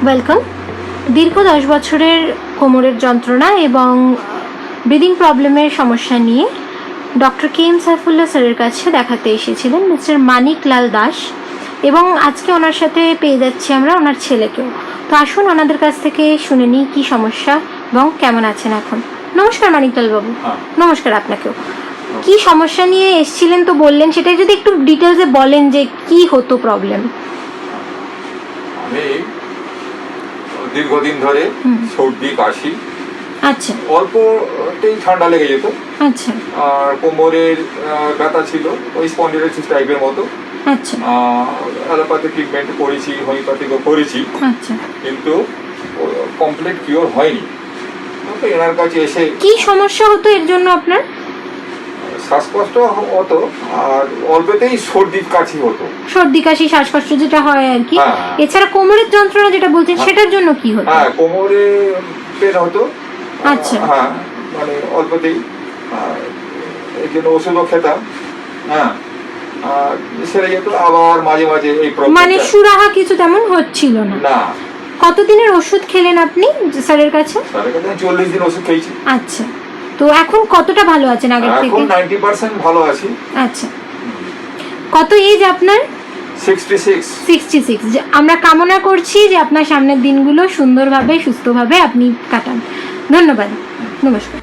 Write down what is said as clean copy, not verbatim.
Welcome. দীর্ঘ 10 বছরের কোমরের যন্ত্রণা এবং ব্রিদিং প্রবলেমের সমস্যা নিয়ে ডক্টর কে.এম. সাইফুল্লাহ স্যারের কাছে দেখাতে এসেছিলেন মিস্টার মানিক লাল দাস, এবং আজকে ওনার সাথে পেয়ে যাচ্ছি আমরা ওনার ছেলেকেও। তো আসুন ওনাদের কাছ থেকে শুনে নিই কী সমস্যা এবং কেমন আছেন এখন। নমস্কার মানিকলাল বাবু। নমস্কার আপনাকেও। কি সমস্যা নিয়ে এসেছিলেন তো বললেন, সেটা যদি একটু ডিটেলসে বলেন যে কি হতো প্রবলেম। আমি দীর্ঘদিন ধরে সর্দি কাশি, আচ্ছা অল্পতেই ঠান্ডা লেগে যেত, আচ্ছা আর কোমরের ব্যথা ছিল ওই স্পন্ডিলাইটিস টাইপের মতো। আচ্ছা অ্যালোপ্যাথি ট্রিটমেন্ট করেছি, হোমিওপ্যাথিকও করেছি, আচ্ছা। কিন্তু কমপ্লিট কিওর হয়নি। তো এনার কাছে এসে কি সমস্যা হতো এর জন্য আপনার? শ্বাসকষ্ট হতো, আর অল্পতেই সর্দি কাশি হতো। সর্দি কাশি শ্বাসকষ্ট যেটা হয় আর কি। হ্যাঁ। এছাড়া কোমরের যন্ত্রণা যেটা বলছেন সেটার জন্য কি হতো? হ্যাঁ, কোমরে পেন হতো। আচ্ছা। হ্যাঁ, মানে অল্পতেই, এই জন্য ওষুধও খেতাম। হ্যাঁ, আর সেরে যেত। আবার মাঝে মাঝে এই মানে সুরাহা কিছু তেমন হচ্ছিল না? না। কতদিনের ওষুধ খেলেন আপনি স্যারের কাছে? স্যারের কাছে 40 দিন ওষুধ খেয়েছি। আচ্ছা, তো এখন কতটা ভালো আছেন আগের থেকে? এখন 90% ভালো আছি। আচ্ছা, কত এজ আপনার? 66। 66। আমরা কামনা করছি যে আপনার সামনের দিনগুলো সুন্দরভাবে সুস্থভাবে আপনি কাটান। ধন্যবাদ, নমস্কার।